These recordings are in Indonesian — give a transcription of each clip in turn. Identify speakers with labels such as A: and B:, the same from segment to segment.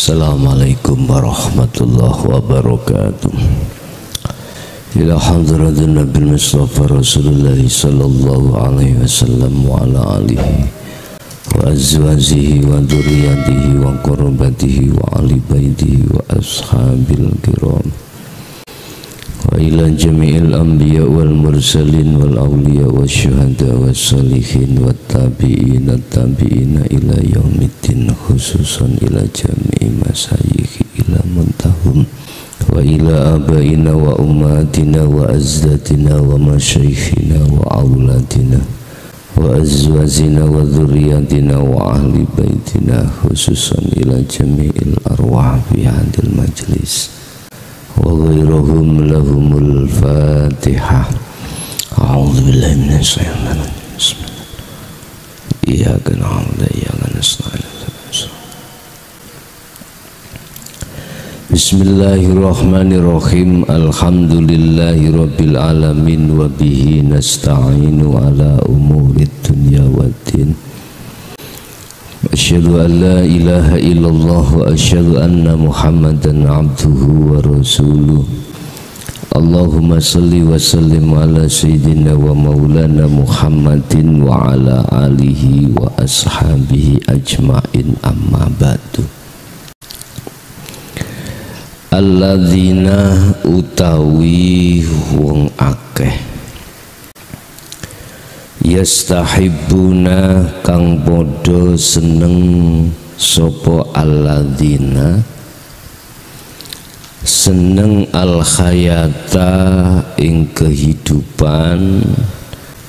A: Assalamualaikum warahmatullahi wabarakatuh. Ila hadratin Nabil Mustafa Rasulullah sallallahu alaihi wasallam wa ala alihi wa azwajihi wa dzurriyyatihi wa qurrabatihi wa ali baitihi wa ashabil kiram wa ila jami'il anbiya wal mursalin wal awliya wasyuhada wassalihin wat tabi'ina tabi'ina ila yaumiddin, khususan ila jami'i masyayikhi ila muntahum wa ila abaina wa ummatina wa azdatina wa masyayikhina wa auladina wa azwazina wa dzurriyyatina wa ahli baitina, khususan ila jami'il arwah fi hadil majlis wa ghairuhum lahumul fatihah. A'udzu billahi minasy syaithanir rajim. Iyyaka na'budu wa iyyaka nasta'in. Bismillahirrahmanirrahim. Alhamdulillahi rabbil alamin wa bihi nasta'inu ala umurid dunya waddin. Asyhadu an la ilaha illallah wa asyhadu anna Muhammadan abduhu wa rasuluh. Allahumma salli wa sallim ala sayyidina wa maulana Muhammadin wa ala alihi wa ashabihi ajma'in, amma ba'du. Alladzina utawi wong akeh yastahibbuna kang podo seneng sopo alladzina seneng al khayata ing kehidupan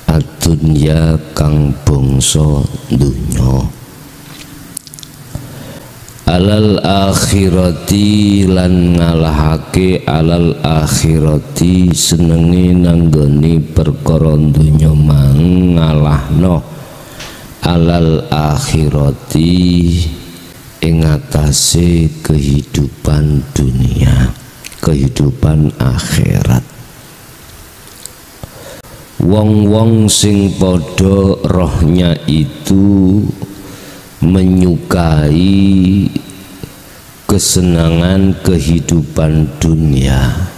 A: adunya kang bangsa dunya alal akhirati lan ngalahake alal akhirati senengi nanggoni perkara dunya mang ngalahno alal akhirati ing atase kehidupan dunia, kehidupan akhirat. Wong-wong sing padha rohnya itu menyukai kesenangan kehidupan dunia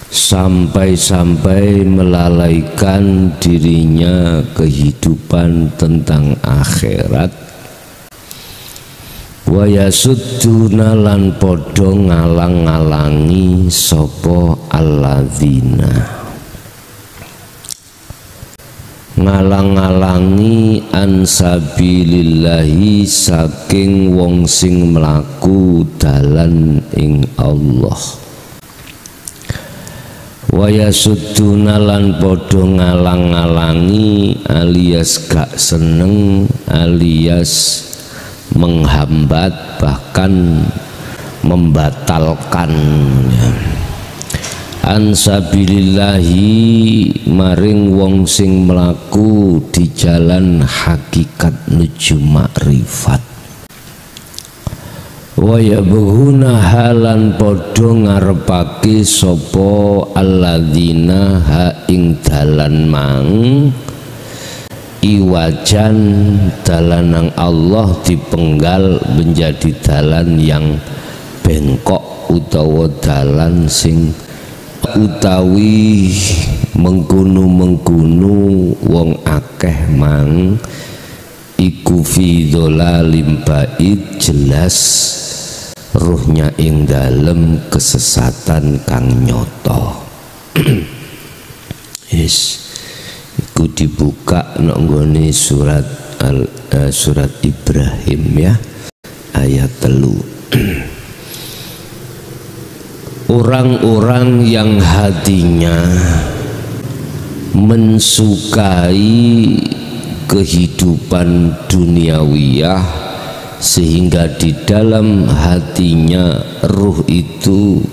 A: sampai-sampai melalaikan dirinya kehidupan tentang akhirat. Wa yasudduna lan padha ngalang-alangi sapa alladzina ngalang-alangi ansabilillahi saking wong sing mlaku dalan ing Allah. Wa yasudduna lan padha ngalang-alangi alias gak seneng, alias menghambat, bahkan membatalkan ansabilillahi maring wong sing mlaku di jalan hakikat nuju makrifat. Wa yabghuna halan padha ngarepake sapa alladzina ha ing dalan mang iwajan dalanang Allah dipenggal menjadi dalan yang bengkok utawa dalan sing utawi mengkunu-mengkunu wong akeh mang iku fi dhalalim ba'id, jelas ruhnya ing dalem kesesatan kang nyoto. Yes, iku dibuka nonggone surat surat Ibrahim ya, ayat 3. Orang-orang yang hatinya mensukai kehidupan duniawiyah sehingga di dalam hatinya ruh itu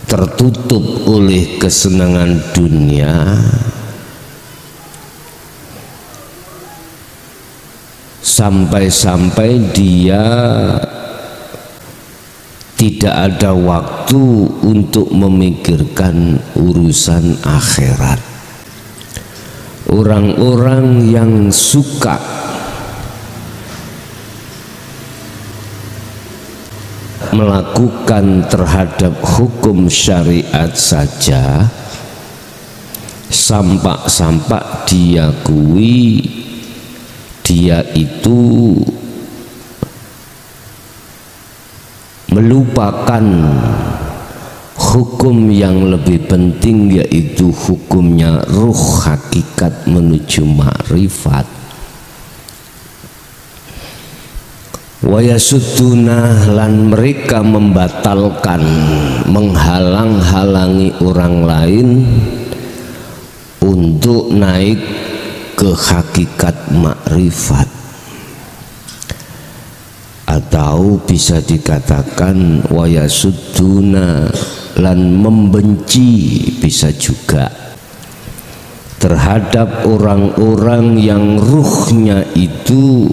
A: tertutup oleh kesenangan dunia, sampai-sampai dia tidak ada waktu untuk memikirkan urusan akhirat. Orang-orang yang suka melakukan terhadap hukum syariat saja, sampak-sampak diakui dia itu melupakan hukum yang lebih penting, yaitu hukumnya ruh hakikat menuju ma'rifat. Wa yasudduna, lan mereka membatalkan, menghalang-halangi orang lain untuk naik ke hakikat makrifat, atau bisa dikatakan wa yasudduna, lan membenci bisa juga terhadap orang-orang yang ruhnya itu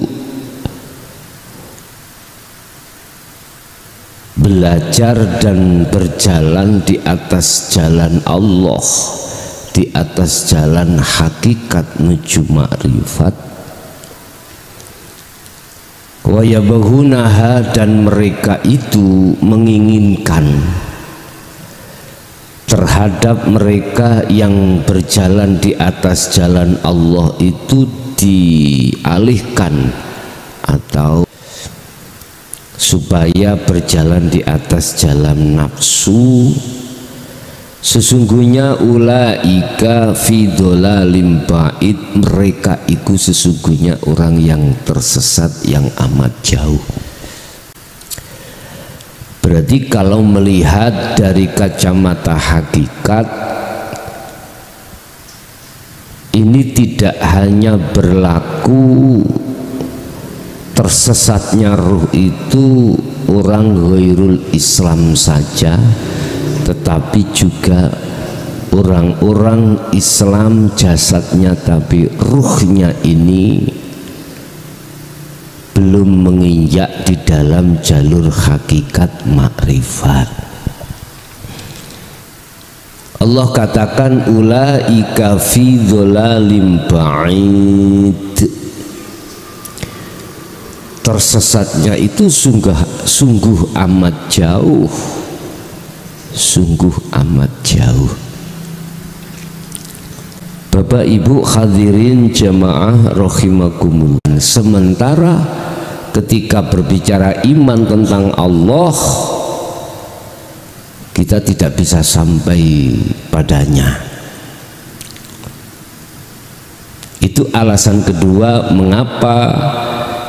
A: belajar dan berjalan di atas jalan Allah, di atas jalan hakikat menuju ma'rifat. Wa yabghunaha, dan mereka itu menginginkan terhadap mereka yang berjalan di atas jalan Allah itu dialihkan atau supaya berjalan di atas jalan nafsu. Sesungguhnya ulaika fi dhalalim ba'id, mereka itu sesungguhnya orang yang tersesat yang amat jauh. Berarti kalau melihat dari kacamata hakikat, ini tidak hanya berlaku tersesatnya ruh itu orang ghairul Islam saja, tetapi juga orang-orang Islam jasadnya tapi ruhnya ini belum menginjak di dalam jalur hakikat makrifat. Allah katakan ulaika fi dhalalim ba'id, tersesatnya itu sungguh amat jauh, sungguh amat jauh. Bapak Ibu hadirin jamaah rahimakumullah, sementara ketika berbicara iman tentang Allah, kita tidak bisa sampai padanya. Itu alasan kedua mengapa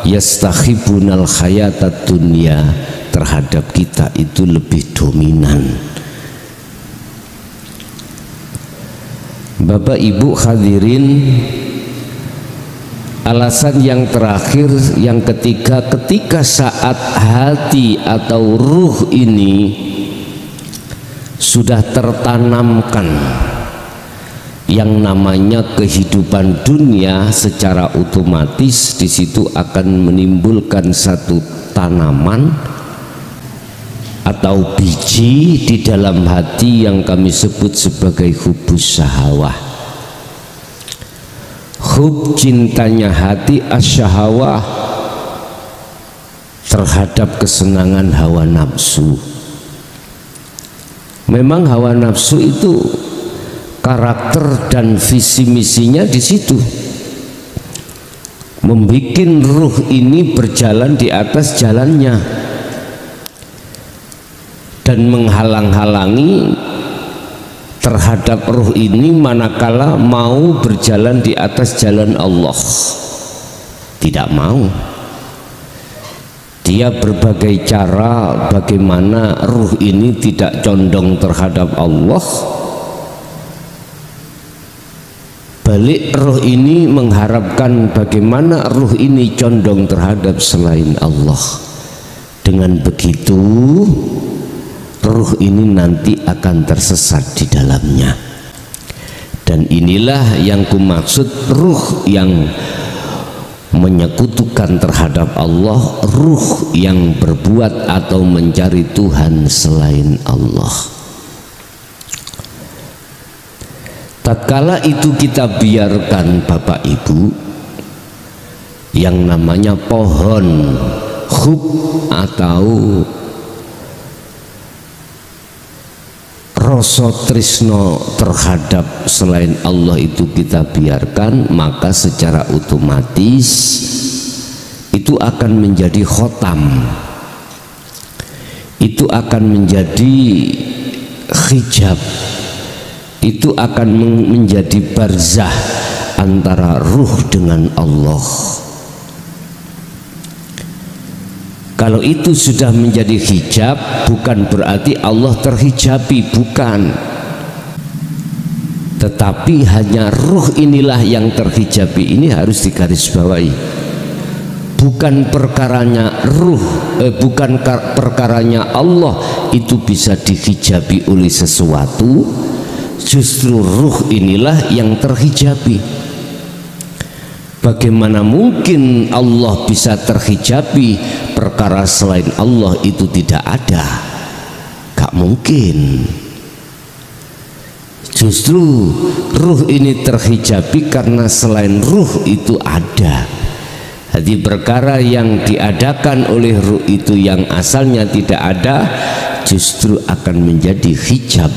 A: yastakhibunal hayatat dunia terhadap kita itu lebih dominan. Bapak Ibu hadirin, alasan yang terakhir, yang ketiga, ketika saat hati atau ruh ini sudah tertanamkan yang namanya kehidupan dunia, secara otomatis di situ akan menimbulkan satu tanaman atau biji di dalam hati yang kami sebut sebagai hubus syahwah. Hub, cintanya hati, asyahawah, terhadap kesenangan hawa nafsu. Memang hawa nafsu itu karakter dan visi misinya di situ, membuat ruh ini berjalan di atas jalannya dan menghalang-halangi terhadap ruh ini manakala mau berjalan di atas jalan Allah. Tidak mau. Dia berbagai cara bagaimana ruh ini tidak condong terhadap Allah. Balik ruh ini mengharapkan bagaimana ruh ini condong terhadap selain Allah. Dengan begitu ruh ini nanti akan tersesat di dalamnya. Dan inilah yang kumaksud ruh yang menyekutukan terhadap Allah, ruh yang berbuat atau mencari Tuhan selain Allah. Tatkala itu kita biarkan Bapak Ibu, yang namanya pohon hub atau rasa tresno terhadap selain Allah itu kita biarkan, maka secara otomatis itu akan menjadi khotam, itu akan menjadi hijab, itu akan menjadi barzah antara ruh dengan Allah. Kalau itu sudah menjadi hijab, bukan berarti Allah terhijabi, bukan. Tetapi hanya ruh inilah yang terhijabi, ini harus digarisbawahi. Bukan perkaranya ruh, bukan perkaranya Allah itu bisa dihijabi oleh sesuatu, justru ruh inilah yang terhijabi. Bagaimana mungkin Allah bisa terhijabi, perkara selain Allah itu tidak ada? Gak mungkin. Justru ruh ini terhijabi karena selain ruh itu ada. Jadi perkara yang diadakan oleh ruh itu yang asalnya tidak ada, justru akan menjadi hijab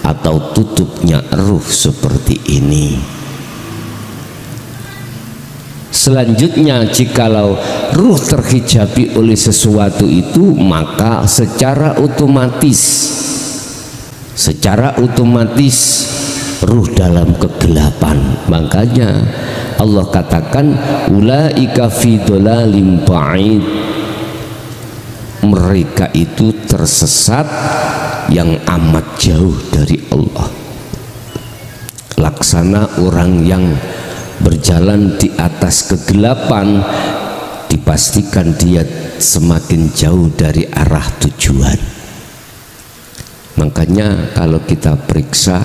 A: atau tutupnya ruh seperti ini. Selanjutnya, jikalau ruh terhijabi oleh sesuatu itu, maka secara otomatis ruh dalam kegelapan. Makanya Allah katakan ulaika fi dhalalim ba'id, mereka itu tersesat yang amat jauh dari Allah. Laksana orang yang berjalan di atas kegelapan, dipastikan dia semakin jauh dari arah tujuan. Makanya kalau kita periksa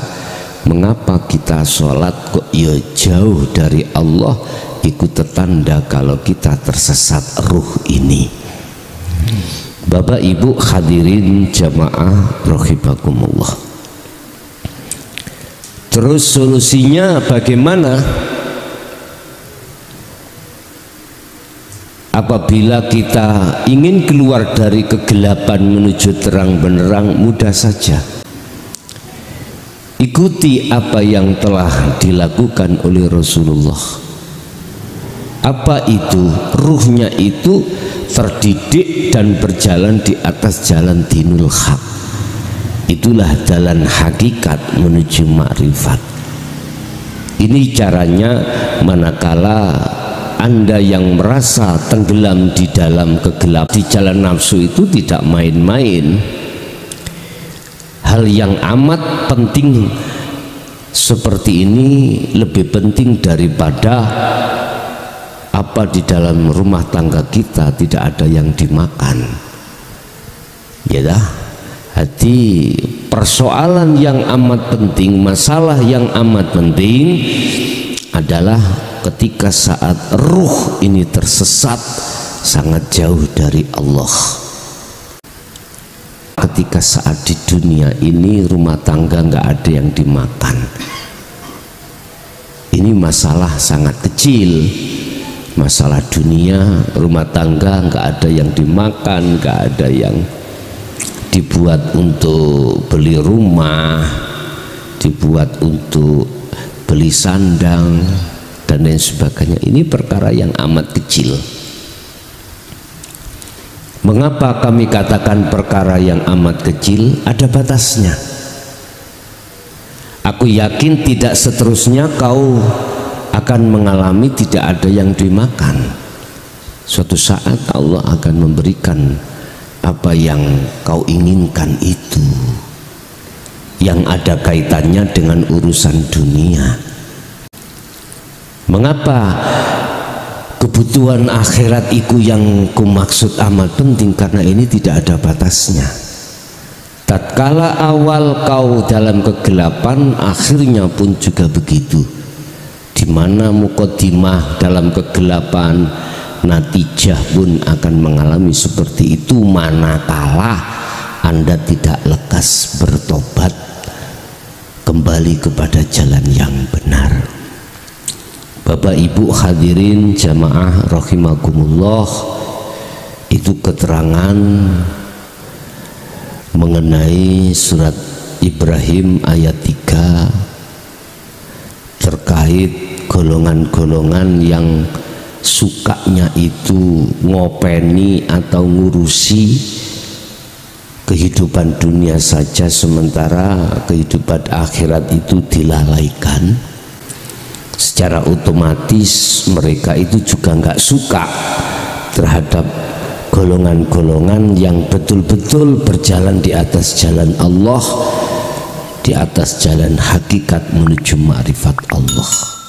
A: mengapa kita sholat kok ya jauh dari Allah, itu tanda kalau kita tersesat ruh ini. Bapak Ibu hadirin jamaah rahimakumullah. Terus solusinya bagaimana? Apabila kita ingin keluar dari kegelapan menuju terang benderang, mudah saja. Ikuti apa yang telah dilakukan oleh Rasulullah. Apa itu? Ruhnya itu terdidik dan berjalan di atas jalan dinul haq. Itulah jalan hakikat menuju ma'rifat. Ini caranya manakala Anda yang merasa tenggelam di dalam kegelapan di jalan nafsu itu tidak main-main. Hal yang amat penting seperti ini lebih penting daripada apa di dalam rumah tangga kita tidak ada yang dimakan. Ya dah. Hati persoalan yang amat penting, masalah yang amat penting adalah ketika saat ruh ini tersesat sangat jauh dari Allah. Ketika saat di dunia ini rumah tangga nggak ada yang dimakan, ini masalah sangat kecil. Masalah dunia rumah tangga nggak ada yang dimakan, nggak ada yang dibuat untuk beli rumah, dibuat untuk beli sandang dan lain sebagainya. Ini perkara yang amat kecil. Mengapa kami katakan perkara yang amat kecil? Ada batasnya. Aku yakin tidak seterusnya kau akan mengalami tidak ada yang dimakan. Suatu saat Allah akan memberikan apa yang kau inginkan itu, yang ada kaitannya dengan urusan dunia. Mengapa kebutuhan akhirat itu yang kumaksud amat penting? Karena ini tidak ada batasnya. Tatkala awal kau dalam kegelapan, akhirnya pun juga begitu. Di mana muqaddimah dalam kegelapan, natijah pun akan mengalami seperti itu manakala Anda tidak lekas bertobat kembali kepada jalan yang benar. Bapak Ibu hadirin jamaah rahimakumullah, itu keterangan mengenai surat Ibrahim ayat 3 terkait golongan-golongan yang sukanya itu ngopeni atau ngurusi kehidupan dunia saja, sementara kehidupan akhirat itu dilalaikan. Secara otomatis mereka itu juga nggak suka terhadap golongan-golongan yang betul-betul berjalan di atas jalan Allah, di atas jalan hakikat menuju ma'rifat Allah.